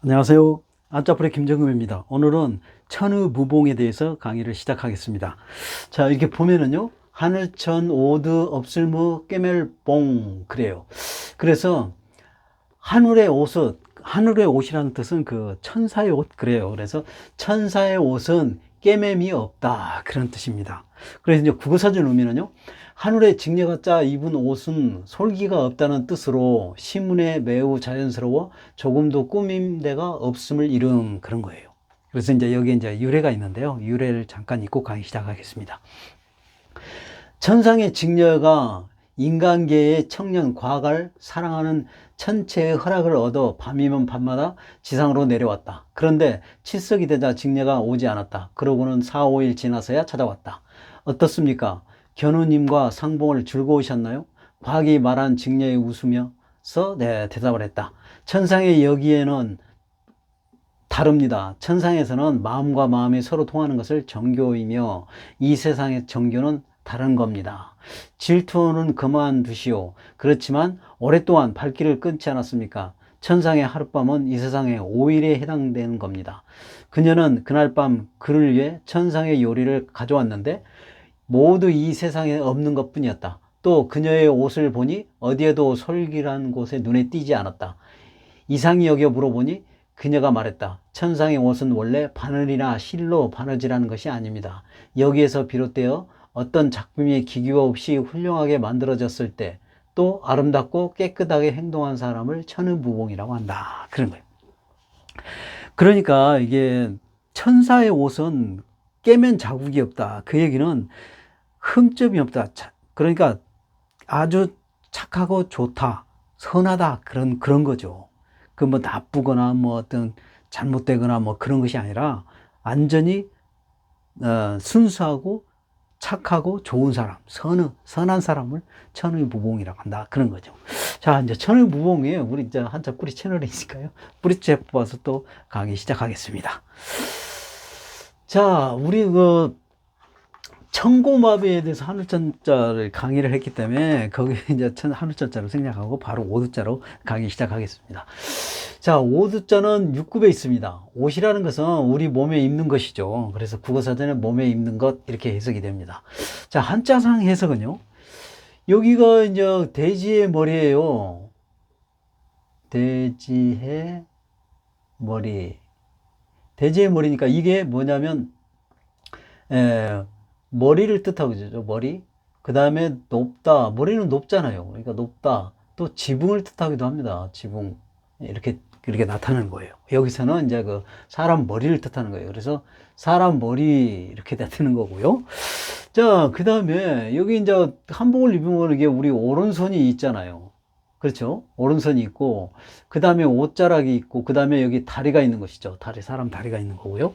안녕하세요. 안짜프의 김정금입니다. 오늘은 천의무봉에 대해서 강의를 시작하겠습니다. 자, 이렇게 보면은요, 하늘천 오드 없을무 깨멜봉 그래요. 그래서 하늘의 옷이라는 뜻은 그 천사의 옷 그래요. 그래서 천사의 옷은 깨맴이 없다 그런 뜻입니다. 그래서 이제 국어사전 의미는요, 하늘의 직녀가 입은 옷은 솔기가 없다는 뜻으로 시문에 매우 자연스러워 조금도 꾸민 데가 없음을 이름 그런 거예요. 그래서 이제 여기에 이제 유래가 있는데요. 유래를 잠깐 읽고 강의 시작하겠습니다. 천상의 직녀가 인간계의 청년 과학을 사랑하는 천체의 허락을 얻어 밤이면 밤마다 지상으로 내려왔다. 그런데 칠석이 되자 직녀가 오지 않았다. 그러고는 4, 5일 지나서야 찾아왔다. 어떻습니까? 견우님과 상봉을 즐거우셨나요? 과학이 말한 직녀에 웃으면서 대답을 했다. 천상의 여기에는 다릅니다. 천상에서는 마음과 마음이 서로 통하는 것을 정교이며 이 세상의 정교는 다른 겁니다. 질투는 그만두시오. 그렇지만 오랫동안 발길을 끊지 않았습니까? 천상의 하룻밤은 이 세상의 5일에 해당되는 겁니다. 그녀는 그날 밤 그를 위해 천상의 요리를 가져왔는데 모두 이 세상에 없는 것 뿐이었다. 또 그녀의 옷을 보니 어디에도 솔기란 곳에 눈에 띄지 않았다. 이상히 여겨 물어보니 그녀가 말했다. 천상의 옷은 원래 바늘이나 실로 바느질하는 것이 아닙니다. 여기에서 비롯되어 어떤 작품이 기교 없이 훌륭하게 만들어졌을 때 또 아름답고 깨끗하게 행동한 사람을 천의무봉이라고 한다. 그런 거예요. 그러니까 이게 천사의 옷은 깨면 자국이 없다. 그 얘기는 흠점이 없다. 그러니까 아주 착하고 좋다, 선하다 그런 거죠. 그 뭐 나쁘거나 뭐 어떤 잘못되거나 뭐 그런 것이 아니라 완전히 순수하고 착하고 좋은 사람, 선한 사람을 천의무봉이라고 한다. 그런 거죠. 자, 이제 천의무봉에 우리 이제 한자 뿌리 채널이 있을까요? 뿌리째 뽑아서 또 강의 시작하겠습니다. 자, 우리 그 청고마비에 대해서 하늘천자를 강의를 했기 때문에 거기에 이제 하늘천자를 생략하고 바로 오두자로 강의 시작하겠습니다. 자, 오두자는 6급에 있습니다. 옷이라는 것은 우리 몸에 입는 것이죠. 그래서 국어사전에 몸에 입는 것 이렇게 해석이 됩니다. 자, 한자상 해석은요. 여기가 이제 돼지의 머리예요. 돼지의 머리. 돼지의 머리니까 이게 뭐냐면 머리를 뜻하고 있죠. 머리. 그 다음에 높다. 머리는 높잖아요. 그러니까 높다. 또 지붕을 뜻하기도 합니다. 지붕. 이렇게 나타나는 거예요. 여기서는 이제 그 사람 머리를 뜻하는 거예요. 그래서 사람 머리 이렇게 나타나는 거고요. 자, 그 다음에 여기 이제 한복을 입으면 이게 우리 오른손이 있잖아요. 그렇죠? 오른손이 있고, 그 다음에 옷자락이 있고, 그 다음에 여기 다리가 있는 것이죠. 사람 다리가 있는 거고요.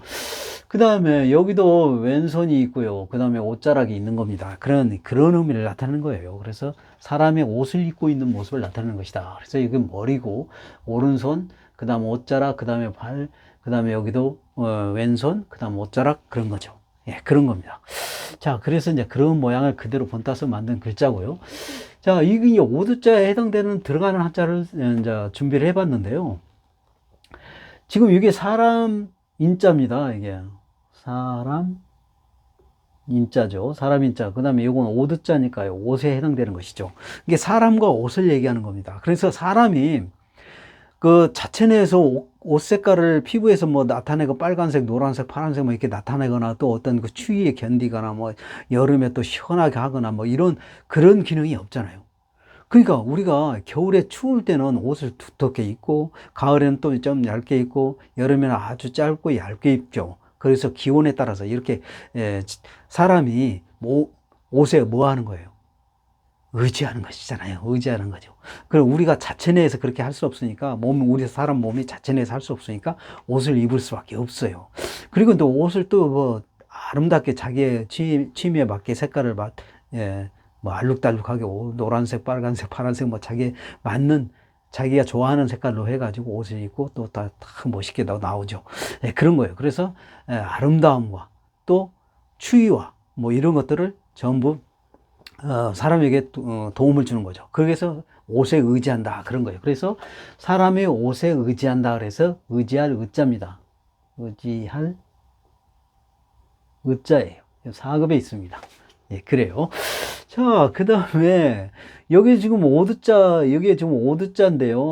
그 다음에 여기도 왼손이 있고요. 그 다음에 옷자락이 있는 겁니다. 그런 의미를 나타내는 거예요. 그래서 사람의 옷을 입고 있는 모습을 나타내는 것이다. 그래서 이게 머리고, 오른손, 그 다음 옷자락, 그 다음에 발, 그 다음에 여기도 왼손, 그 다음 옷자락, 그런 거죠. 예, 그런 겁니다. 자, 그래서 이제 그런 모양을 그대로 본따서 만든 글자고요. 자, 이게 오두자에 해당되는 들어가는 한자를 이제 준비를 해봤는데요. 지금 이게 사람 인자입니다. 이게 사람 인자죠. 사람 인자. 그 다음에 이건 오두자니까요. 옷에 해당되는 것이죠. 이게 사람과 옷을 얘기하는 겁니다. 그래서 사람이 그 자체 내에서 옷 색깔을 피부에서 뭐 나타내고 빨간색, 노란색, 파란색 뭐 이렇게 나타내거나 또 어떤 그 추위에 견디거나 뭐 여름에 또 시원하게 하거나 뭐 그런 기능이 없잖아요. 그러니까 우리가 겨울에 추울 때는 옷을 두텁게 입고 가을에는 또 좀 얇게 입고 여름에는 아주 짧고 얇게 입죠. 그래서 기온에 따라서 이렇게 사람이 옷에 뭐 하는 거예요? 의지하는 것이잖아요. 의지하는 거죠. 그럼 우리가 자체 내에서 그렇게 할 수 없으니까 우리 사람 몸이 자체 내에서 할 수 없으니까 옷을 입을 수밖에 없어요. 그리고 또 옷을 또 뭐 아름답게 자기의 취미에 맞게 색깔을 뭐 알록달록하게 노란색, 빨간색, 파란색 뭐 자기에 맞는 자기가 좋아하는 색깔로 해가지고 옷을 입고 또 다 멋있게 나오죠. 예, 그런 거예요. 그래서 아름다움과 또 추위와 뭐 이런 것들을 전부 사람에게 도움을 주는 거죠. 그래서 옷에 의지한다. 그런 거예요. 그래서 사람이 옷에 의지한다. 그래서 의지할 의자입니다. 의지할 의자예요. 4급에 있습니다. 예, 그래요. 자, 그 다음에 여기 지금 오드자, 여기에 지금 오드자인데요.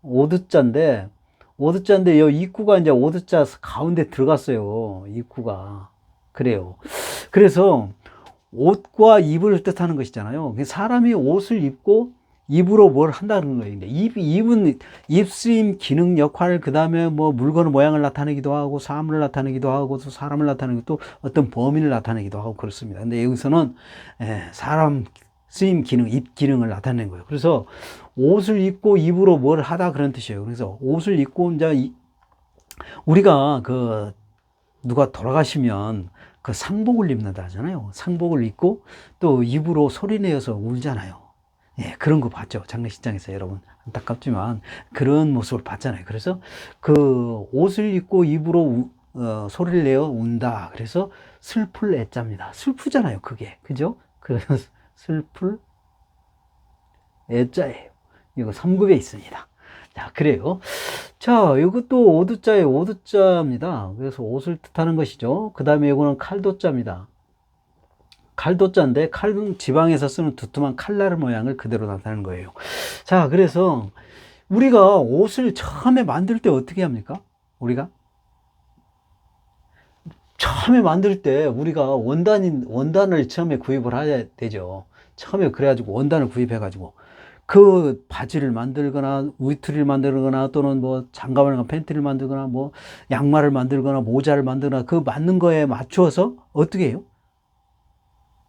오드자인데 이 입구가 이제 오드자 가운데 들어갔어요. 입구가. 그래요. 그래서 옷과 입을 뜻하는 것이잖아요. 사람이 옷을 입고 입으로 뭘 한다는 거예요. 입은 입수임 기능 역할, 그 다음에 뭐 물건 모양을 나타내기도 하고, 사물을 나타내기도 하고, 또 사람을 나타내기도, 또 어떤 범인을 나타내기도 하고 그렇습니다. 근데 여기서는 사람 쓰임 기능, 입 기능을 나타내는 거예요. 그래서 옷을 입고 입으로 뭘 하다 그런 뜻이에요. 그래서 옷을 입고 이제 우리가 그 누가 돌아가시면 그 상복을 입는다 하잖아요. 상복을 입고 또 입으로 소리 내어서 울잖아요. 예, 그런 거 봤죠. 장례식장에서 여러분. 안타깝지만 그런 모습을 봤잖아요. 그래서 그 옷을 입고 입으로 소리를 내어 운다. 그래서 슬플 애자입니다. 슬프잖아요. 그게. 그죠? 그래서 슬플 애자예요. 이거 3급에 있습니다. 자, 그래요. 자, 이것도 오두자예요. 오두자입니다. 그래서 옷을 뜻하는 것이죠. 그 다음에 이거는 칼도자입니다. 칼도자인데 칼은 지방에서 쓰는 두툼한 칼날 모양을 그대로 나타내는 거예요. 자, 그래서 우리가 옷을 처음에 만들 때 어떻게 합니까? 우리가 처음에 만들 때 우리가 원단을 처음에 구입을 해야 되죠. 처음에 그래가지고 원단을 구입해가지고 그 바지를 만들거나 위투리를 만들거나 또는 뭐 장갑을 팬티를 만들거나 뭐 양말을 만들거나 모자를 만들거나 그 맞는 거에 맞추어서 어떻게 해요?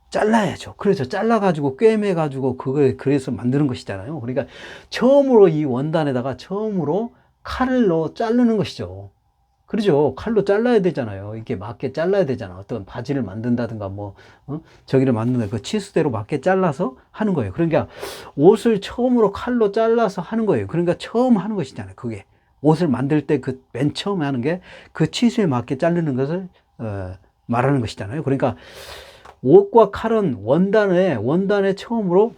잘라야죠. 그래서 잘라가지고 꿰매가지고 그걸 그래서 만드는 것이잖아요. 그러니까 처음으로 이 원단에다가 처음으로 칼로 자르는 것이죠. 그러죠. 칼로 잘라야 되잖아요. 이렇게 맞게 잘라야 되잖아. 어떤 바지를 만든다든가 뭐 저기를 만든다. 그 치수대로 맞게 잘라서 하는 거예요. 그러니까 옷을 처음으로 칼로 잘라서 하는 거예요. 그러니까 처음 하는 것이잖아요. 그게 옷을 만들 때 그 맨 처음에 하는 게 그 치수에 맞게 자르는 것을 말하는 것이잖아요. 그러니까 옷과 칼은 원단에 처음으로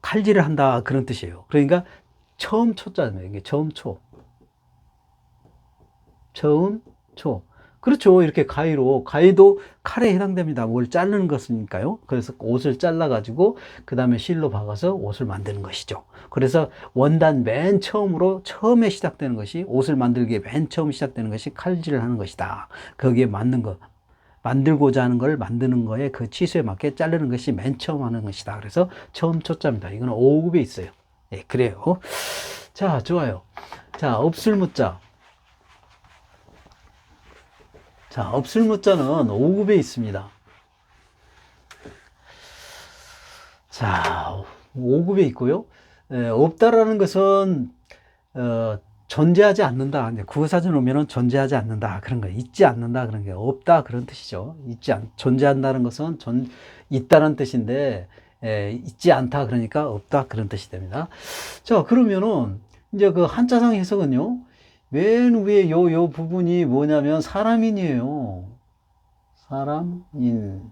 칼질을 한다. 그런 뜻이에요. 그러니까 처음 초자잖아요. 이게 처음 초. 처음 초. 그렇죠. 이렇게 가위도 칼에 해당됩니다. 뭘 자르는 것이니까요. 그래서 옷을 잘라가지고, 그 다음에 실로 박아서 옷을 만드는 것이죠. 그래서 원단 맨 처음에 시작되는 것이, 옷을 만들기에 맨 처음 시작되는 것이 칼질을 하는 것이다. 거기에 맞는 것. 만들고자 하는 걸 만드는 거에 그 치수에 맞게 자르는 것이 맨 처음 하는 것이다. 그래서 처음 초자입니다. 이거는 5급에 있어요. 예, 그래요. 자, 좋아요. 자, 없을무자. 자, 없을무자는 5급에 있습니다. 자, 5급에 있고요. 없다라는 것은 존재하지 않는다. 국어사전 오면은 존재하지 않는다. 그런 거, 있지 않는다. 그런 게 없다. 그런 뜻이죠. 존재한다는 것은 있다는 뜻인데, 있지 않다. 그러니까 없다. 그런 뜻이 됩니다. 자, 그러면은, 이제 그 한자상 해석은요, 맨 위에 요 부분이 뭐냐면 사람인이에요. 사람인.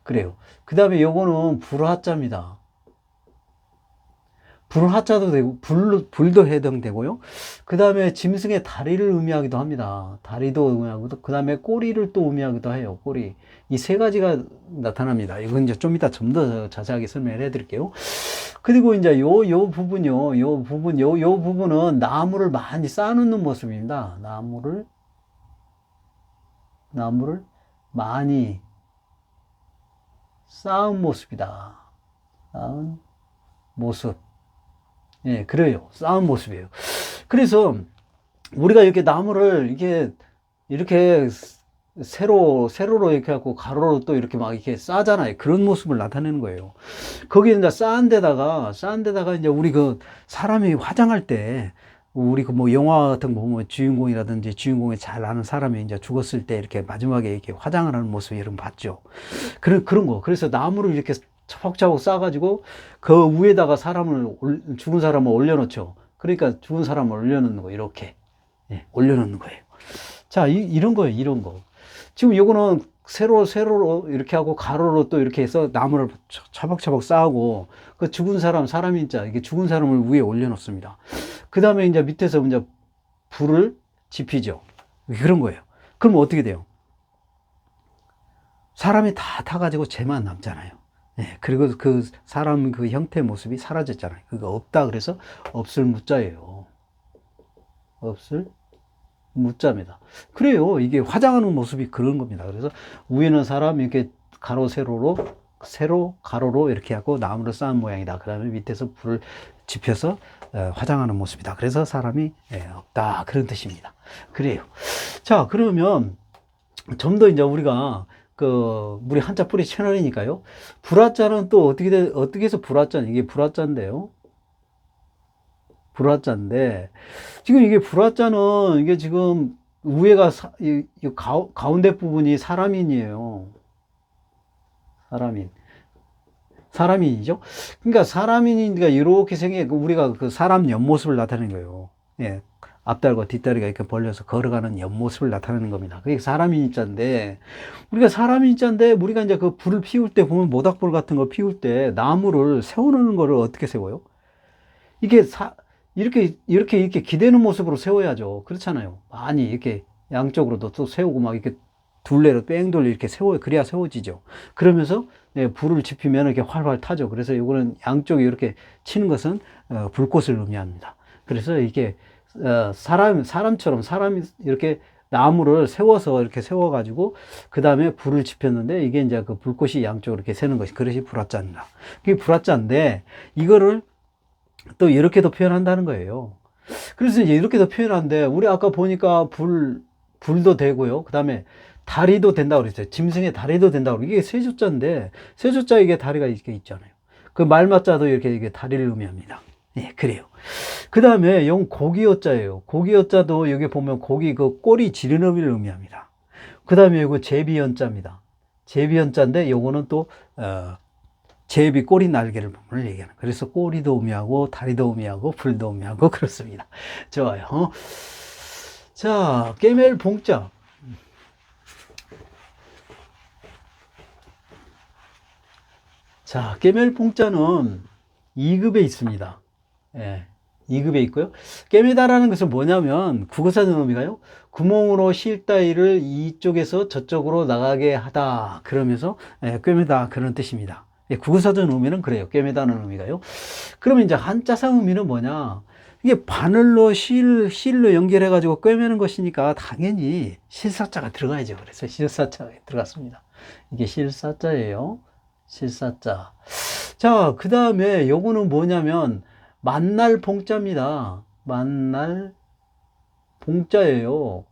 그래요. 그 다음에 요거는 불화자입니다. 불화자도 되고, 불도 해당되고요. 그 다음에 짐승의 다리를 의미하기도 합니다. 다리도 의미하고, 그 다음에 꼬리를 또 의미하기도 해요. 꼬리. 이 세 가지가 나타납니다. 이건 이제 좀 이따 좀 더 자세하게 설명을 해드릴게요. 그리고 이제 요 부분요. 요 부분은 나무를 많이 쌓아놓는 모습입니다. 나무를 많이 쌓은 모습이다. 쌓은 모습. 예, 그래요. 쌓은 모습이에요. 그래서 우리가 이렇게 나무를 이렇게 세로로 이렇게 하고 가로로 또 이렇게 막 이렇게 쌓잖아요. 그런 모습을 나타내는 거예요. 거기에 이제 쌓은 데다가 이제 우리 그 사람이 화장할 때 우리 그 뭐 영화 같은 거 보면 주인공이라든지 주인공이 잘 아는 사람이 이제 죽었을 때 이렇게 마지막에 이렇게 화장을 하는 모습 여러분 봤죠. 그런 거. 그래서 나무를 이렇게 차곡차곡 쌓아가지고 그 위에다가 죽은 사람을 올려놓죠. 그러니까 죽은 사람을 올려놓는 거, 이렇게. 예, 올려놓는 거예요. 자, 이런 거예요, 이런 거. 지금 요거는 세로로 이렇게 하고 가로로 또 이렇게 해서 나무를 차박차박 쌓고 그 죽은 사람이 있자 이게 죽은 사람을 위에 올려놓습니다. 그 다음에 이제 밑에서 이제 불을 지피죠. 그런 거예요. 그럼 어떻게 돼요? 사람이 다 타가지고 쟤만 남잖아요. 예, 그리고 그 사람 그 형태 모습이 사라졌잖아요. 그거 없다 그래서 없을 무자예요. 없을 무자입니다. 그래요. 이게 화장하는 모습이 그런 겁니다. 그래서 위에는 사람 이렇게 가로 세로 가로로 이렇게 하고 나무를 쌓은 모양이다. 그 다음에 밑에서 불을 지펴서 화장하는 모습이다. 그래서 사람이 없다. 그런 뜻입니다. 그래요. 자, 그러면 좀 더 이제 우리가 우리 한자 뿌리 채널이니까요. 불화자는 또 어떻게 해서 불화자, 이게 불화자인데요. 불화자인데, 지금 이게 불화자는 이게 지금 위에가 가운데 부분이 사람인이에요. 사람인이죠. 그러니까 사람인이니까 이렇게 우리가 그 사람 옆모습을 나타내는 거예요. 예. 앞다리와 뒷다리가 이렇게 벌려서 걸어가는 옆모습을 나타내는 겁니다. 그게 사람인자인데, 우리가 이제 그 불을 피울 때 보면 모닥불 같은 거 피울 때 나무를 세워놓는 거를 어떻게 세워요? 이게 이렇게 기대는 모습으로 세워야죠. 그렇잖아요. 많이 이렇게 양쪽으로도 또 세우고 막 이렇게 둘레로 뺑돌려 이렇게 세워요. 그래야 세워지죠. 그러면서 불을 지피면 이렇게 활활 타죠. 그래서 이거는 양쪽에 이렇게 치는 것은 불꽃을 의미합니다. 그래서 이게 사람처럼 사람이 이렇게 나무를 세워서 이렇게 세워가지고 그 다음에 불을 지폈는데 이게 이제 그 불꽃이 양쪽으로 이렇게 새는 것이 그것이 불화자입니다. 그게 불화자인데 이거를 또 이렇게도 표현한다는 거예요. 그래서 이제 이렇게도 표현하는데 우리 아까 보니까 불도 되고요. 그 다음에 다리도 된다고 그랬어요. 짐승의 다리도 된다고 그랬어요. 이게 세조자인데 세조자 이게 다리가 이렇게 있잖아요. 그 말맞자도 이렇게 다리를 의미합니다. 예, 그래요. 그 다음에 용 고기어자예요. 고기어자도 여기 보면 고기 그 꼬리 지르는 의미를 의미합니다. 그 다음에 이거 제비연자입니다. 제비연자인데 요거는 또 제비 꼬리 날개를 부분을 얘기하는. 그래서 꼬리도 의미하고 다리도 의미하고 불도 의미하고 그렇습니다. 좋아요. 자, 깨멜 봉자. 자, 깨멜 봉자는 2급에 있습니다. 예, 2급에 있고요. 깨매다라는 것은 뭐냐면 국어사전 의미가요. 구멍으로 실 따위를 이쪽에서 저쪽으로 나가게 하다. 그러면서 꿰매다 그런 뜻입니다. 예, 국어사전 의미는 그래요. 꿰매다는 의미가요. 그러면 이제 한자상 의미는 뭐냐? 이게 바늘로 실로 연결해 가지고 꿰매는 것이니까 당연히 실사자가 들어가야죠. 그래서 실사자가 들어갔습니다. 이게 실사자예요. 실사자. 자, 그 다음에 요거는 뭐냐면 만날 봉자입니다. 만날 봉자예요.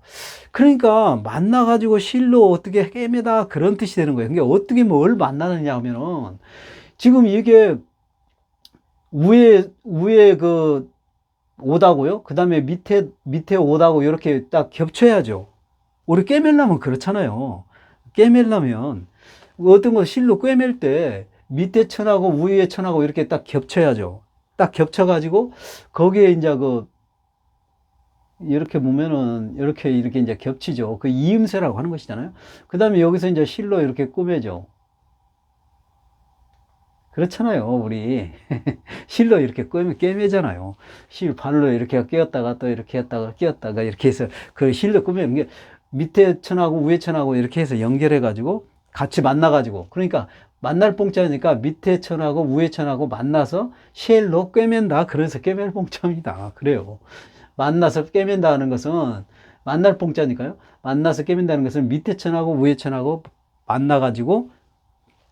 그러니까 만나가지고 실로 어떻게 깨매다 그런 뜻이 되는 거예요. 그러니까 어떻게 뭘 만나느냐 하면은 지금 이게 위에 그 오다고요. 그 다음에 밑에 오다고 이렇게 딱 겹쳐야죠. 우리 깨매려면 그렇잖아요. 깨매려면 어떤 거 실로 꿰맬 때 밑에 천하고 위에 천하고 이렇게 딱 겹쳐야죠. 딱 겹쳐가지고 거기에 이제 이렇게 보면은 이렇게 이제 겹치죠. 그 이음새라고 하는 것이잖아요. 그 다음에 여기서 이제 실로 이렇게 꾸며죠. 그렇잖아요. 우리 실로 이렇게 꿰매잖아요. 실 바늘로 이렇게 끼었다가 또 이렇게 했다가 끼었다가 이렇게 해서 그 실로 꾸며는 게 밑에 천하고 위에 천하고 이렇게 해서 연결해 가지고 같이 만나 가지고 그러니까 만날 봉자니까 밑에 천하고 위에 천하고 만나서 실로 꿰맨다. 그래서 꿰맬 봉자입니다. 그래요. 만나서 꿰맨다 하는 것은 만날 봉자니까요. 만나서 꿰맨다는 것은 밑에 천하고 위에 천하고 만나 가지고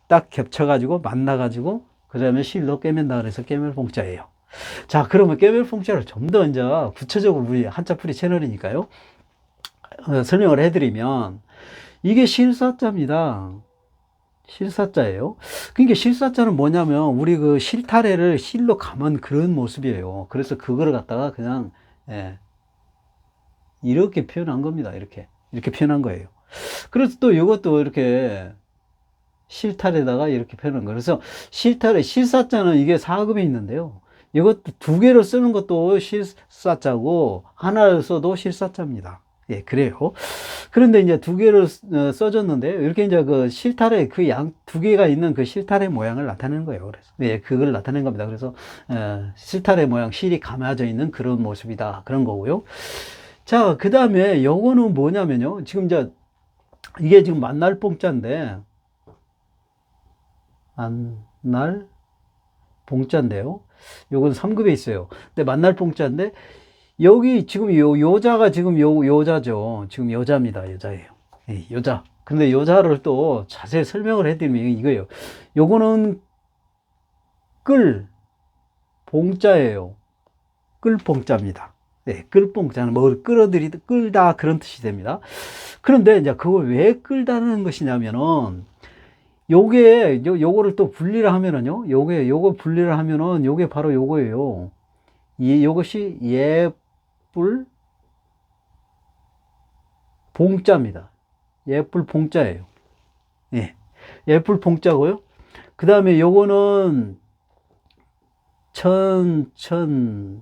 딱 겹쳐 가지고 만나 가지고 그다음에 실로 꿰맨다. 그래서 꿰맬 봉자예요. 자, 그러면 꿰맬 봉자를 좀 더 이제 구체적으로 우리 한자풀이 채널이니까요. 설명을 해드리면 이게 실사자입니다. 실사자예요. 그러니까 실사자는 뭐냐면 우리 그 실타래를 실로 감은 그런 모습이에요. 그래서 그거를 갖다가 그냥 이렇게 표현한 겁니다. 이렇게 표현한 거예요. 그래서 또 이것도 이렇게 실타래다가 이렇게 표현한 거예요. 그래서 실타래 실사자는 이게 4급에 있는데요. 이것도 두 개를 쓰는 것도 실사자고 하나를 써도 실사자입니다. 예, 그래요. 그런데 이제 두 개를 써줬는데, 이렇게 이제 그 실타래, 그 두 개가 있는 그 실타래 모양을 나타내는 거예요. 그래서, 예, 그걸 나타낸 겁니다. 그래서, 실타래 모양, 실이 감아져 있는 그런 모습이다. 그런 거고요. 자, 그 다음에 요거는 뭐냐면요. 지금 이제, 이게 지금 만날 뽕자인데, 만날 봉자인데요. 요건 3급에 있어요. 근데 만날 봉자인데, 여기 지금 요자가 지금 요자죠. 지금 여자입니다. 여자예요. 예, 여자. 근데 여자를 또 자세히 설명을 해드리면 이거예요. 요거는 봉자예요. 봉자입니다. 네, 봉자는 뭘 끌다 그런 뜻이 됩니다. 그런데 이제 그걸 왜 끌다는 것이냐면은 요거를 또 분리를 하면은요. 요거 분리를 하면은 요게 바로 요거예요. 요것이 예쁠 봉자입니다. 예쁠 봉자예요. 예. 예쁠 봉자고요. 그 다음에 요거는 천천히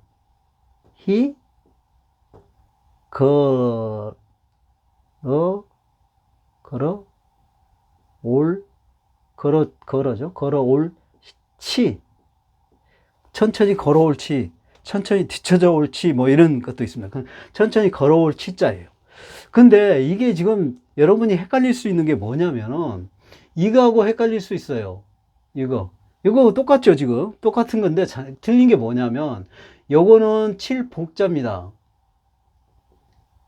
걸어 옳지. 천천히 걸어올지, 천천히 뒤쳐져 올지, 뭐 이런 것도 있습니다. 천천히 걸어올 치자예요. 근데 이게 지금 여러분이 헷갈릴 수 있는 게 뭐냐면은, 이거하고 헷갈릴 수 있어요. 이거 똑같죠, 지금? 똑같은 건데, 틀린 게 뭐냐면, 요거는 칠복자입니다.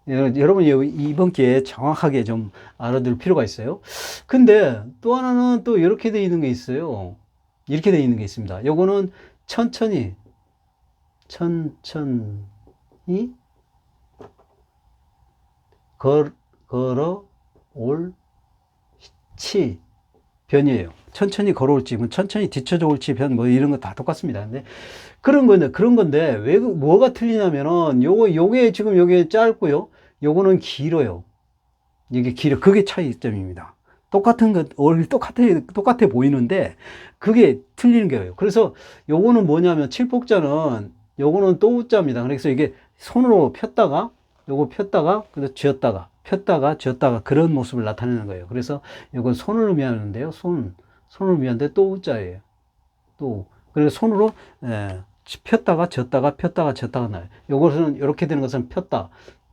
여러분이 이번 기회에 정확하게 좀 알아둘 필요가 있어요. 근데 또 하나는 또 이렇게 돼 있는 게 있어요. 이렇게 돼 있는 게 있습니다. 요거는 천천히 걸어 올치 변이에요. 천천히 걸어올지, 뭐 천천히 뒤쳐져 올지 변, 뭐 이런 거 다 똑같습니다. 근데 그런 건데, 왜, 뭐가 틀리냐면은, 요게 지금 요게 짧고요. 요거는 길어요. 이게 길어. 그게 차이점입니다. 똑같은 것, 똑같아 보이는데, 그게 틀리는 거예요. 그래서 요거는 뭐냐면, 칠복자는, 요거는 또우자입니다. 그래서 이게 손으로 폈다가, 요거 폈다가, 그래서 쥐었다가, 폈다가, 쥐었다가, 그런 모습을 나타내는 거예요. 그래서 요건 손을 의미하는데요. 손을 의미하는데 또우자예요. 그래서 손으로, 폈다가, 쥐었다가, 폈다가, 쥐었다가 나요. 요것은, 이렇게 되는 것은 폈다.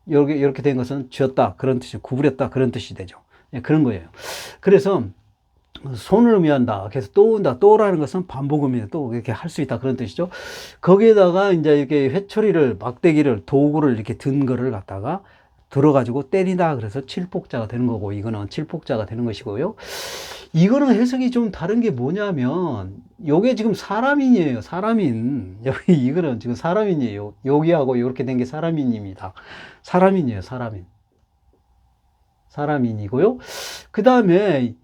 이렇게 된 것은 쥐었다. 그런 뜻이, 구부렸다. 그런 뜻이 되죠. 예, 그런 거예요. 그래서, 손을 의미한다. 그래서 또라는 것은 반복음이에요. 또 이렇게 할 수 있다. 그런 뜻이죠. 거기에다가 이제 이렇게 회초리를, 막대기를, 도구를 이렇게 든 거를 갖다가 들어가지고 때리다. 그래서 칠복자가 되는 거고, 이거는 칠복자가 되는 것이고요. 이거는 해석이 좀 다른 게 뭐냐면, 요게 지금 사람인이에요. 사람인. 이거는 지금 사람인이에요. 여기하고 이렇게 된 게 사람인입니다. 사람인이에요. 사람인이고요. 그 다음에,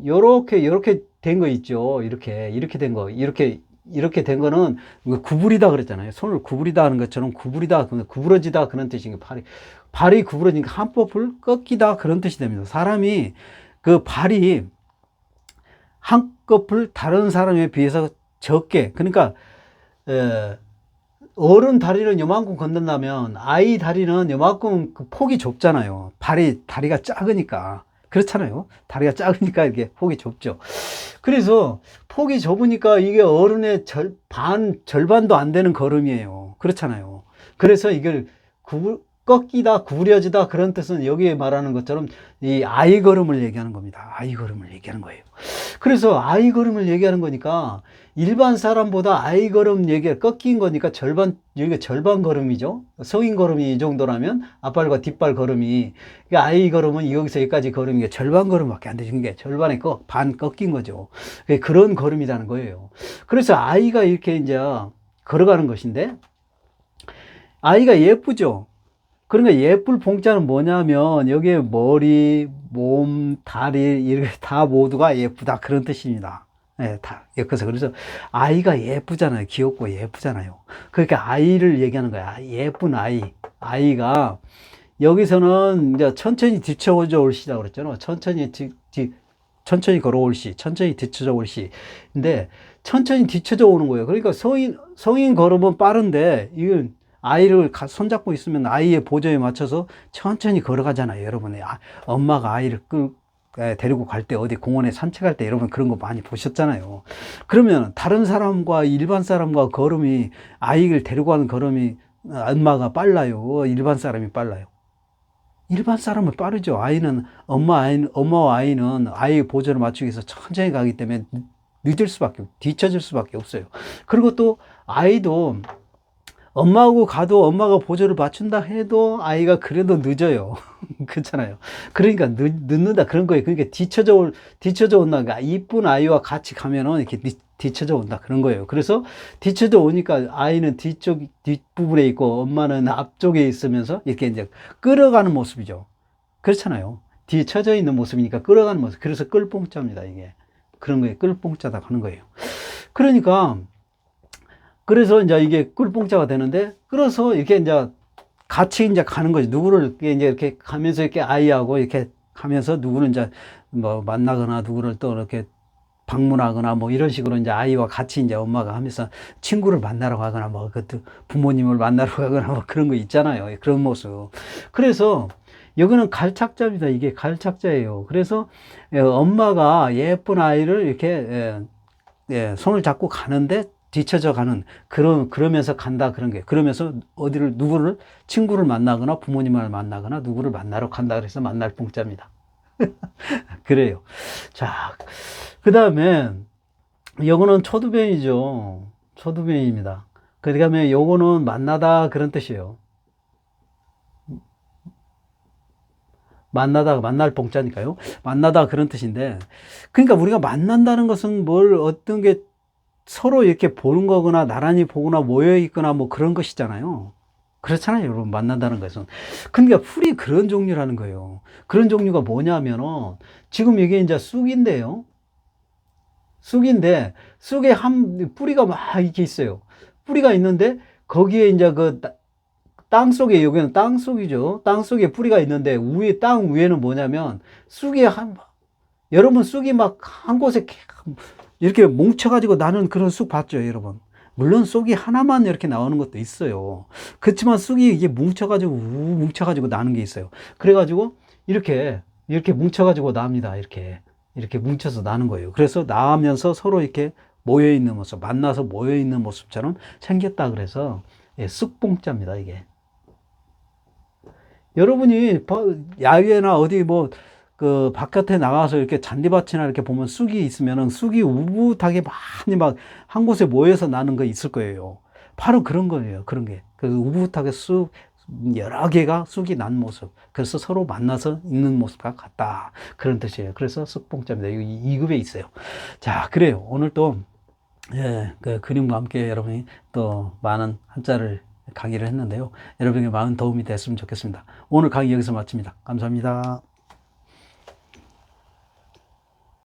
요렇게 된 거 있죠. 이렇게 된 거. 이렇게 된 거는 구부리다 그랬잖아요. 손을 구부리다 하는 것처럼 구부러지다 그런 뜻인 게 발이 구부러지니까 한꺼풀 꺾이다 그런 뜻이 됩니다. 사람이 그 발이 한꺼풀 다른 사람에 비해서 적게, 그러니까 어른 다리는 요만큼 걷는다면 아이 다리는 요만큼 그 폭이 좁잖아요. 다리가 작으니까. 그렇잖아요. 다리가 작으니까 이게 폭이 좁죠. 그래서 폭이 좁으니까 이게 어른의 절반도 안 되는 걸음이에요. 그렇잖아요. 그래서 이걸 꺾이다, 구부려지다 그런 뜻은 여기에 말하는 것처럼 이 아이 걸음을 얘기하는 겁니다. 아이 걸음을 얘기하는 거예요. 그래서 아이 걸음을 얘기하는 거니까 일반 사람보다 아이 걸음 꺾인 거니까 여기가 절반 걸음이죠. 성인 걸음이 이 정도라면 앞발과 뒷발 걸음이, 그러니까 아이 걸음은 여기서 여기까지 걸음이 절반 걸음밖에 안 되는 게 절반에 반 꺾인 거죠. 그런 걸음이라는 거예요. 그래서 아이가 이렇게 이제 걸어가는 것인데, 아이가 예쁘죠. 그러니까 예쁠 봉자는 뭐냐면 여기에 머리, 몸, 다리 이렇게 다 모두가 예쁘다 그런 뜻입니다. 네, 다 예뻐서. 그래서 아이가 예쁘잖아요. 귀엽고 예쁘잖아요. 그러니까 아이를 얘기하는 거야. 예쁜 아이가 여기서는 이제 천천히 뒤쳐져 올 시라고 그랬잖아요. 천천히 걸어올 시, 천천히 뒤쳐져 올 시. 근데 천천히 뒤쳐져 오는 거예요. 그러니까 성인 걸으면 빠른데 이건 아이를 손잡고 있으면 아이의 보조에 맞춰서 천천히 걸어가잖아요. 여러분의 엄마가 아이를 데리고 갈 때 어디 공원에 산책할 때 여러분 그런 거 많이 보셨잖아요. 그러면 다른 사람과 일반 사람과 걸음이 아이를 데리고 가는 걸음이 엄마가 빨라요? 일반 사람이 빨라요? 일반 사람은 빠르죠. 엄마와 아이는 아이의 보조를 맞추기 위해서 천천히 가기 때문에 늦을 수밖에, 뒤처질 수밖에 없어요. 그리고 또 아이도 엄마하고 가도 엄마가 보조를 맞춘다 해도 아이가 그래도 늦어요. 그렇잖아요. 그러니까 늦는다 그런 거예요. 그러니까 뒤쳐져 온다. 그러니까 이쁜 아이와 같이 가면은 이렇게 뒤쳐져 온다 그런 거예요. 그래서 뒤쳐져 오니까 아이는 뒷부분에 있고 엄마는 앞쪽에 있으면서 이렇게 이제 끌어가는 모습이죠. 그렇잖아요. 뒤쳐져 있는 모습이니까 끌어가는 모습. 그래서 끌뽕자입니다, 이게. 그런 거예요. 끌뽕자다 하는 거예요. 그러니까 그래서 이제 이게 꿀뽕자가 되는데, 끌어서 이렇게 이제 같이 이제 가는 거지. 누구를 이제 이렇게 가면서 이렇게 아이하고 이렇게 가면서 누구를 이제 뭐 만나거나 누구를 또 이렇게 방문하거나 뭐 이런 식으로 이제 아이와 같이 이제 엄마가 하면서 친구를 만나러 가거나 뭐 그것도 부모님을 만나러 가거나 뭐 그런 거 있잖아요. 그런 모습. 그래서 여기는 갈착자입니다. 이게 갈착자예요. 그래서 엄마가 예쁜 아이를 이렇게 손을 잡고 가는데 뒤쳐져 가는 그러면서 간다 그런 게 그러면서 누구를 친구를 만나거나 부모님을 만나거나 누구를 만나러 간다 그래서 만날 뽕자입니다. 그래요. 자, 그 다음에 요거는 초두변이죠. 초두변입니다. 그 다음에 요거는 만나다 그런 뜻이에요. 만날 뽕자니까요. 만나다 그런 뜻인데, 그러니까 우리가 만난다는 것은 어떤 게 서로 이렇게 보는 거거나 나란히 보거나 모여 있거나 뭐 그런 것이잖아요. 그렇잖아요, 여러분. 만난다는 것은. 그러니까 풀이 그런 종류라는 거예요. 그런 종류가 뭐냐면은 지금 이게 이제 쑥인데요. 쑥인데 쑥에 뿌리가 막 이렇게 있어요. 뿌리가 있는데 거기에 이제 땅 속에, 여기는 땅 속이죠. 땅 속에 뿌리가 있는데 땅 위에는 뭐냐면 여러분 쑥이 막 한 곳에 이렇게 뭉쳐가지고 나는 그런 쑥 봤죠, 여러분? 물론 쑥이 하나만 이렇게 나오는 것도 있어요. 그렇지만 쑥이 이게 뭉쳐가지고 나는 게 있어요. 그래가지고 이렇게 뭉쳐가지고 납니다. 이렇게 뭉쳐서 나는 거예요. 그래서 나면서 서로 이렇게 모여있는 모습, 만나서 모여있는 모습처럼 생겼다 그래서 쑥뽕자입니다, 이게. 여러분이 야외나 어디 바깥에 나가서 이렇게 잔디밭이나 이렇게 보면 쑥이 있으면은 쑥이 우붓하게 많이 막 한 곳에 모여서 나는 거 있을 거예요. 바로 그런 거예요. 그런 게. 우붓하게 여러 개가 쑥이 난 모습. 그래서 서로 만나서 있는 모습과 같다. 그런 뜻이에요. 그래서 쑥뽕자입니다. 이 2급에 있어요. 자, 그래요. 오늘 또, 그 그림과 함께 여러분이 또 많은 한자를 강의를 했는데요. 여러분에게 많은 도움이 됐으면 좋겠습니다. 오늘 강의 여기서 마칩니다. 감사합니다.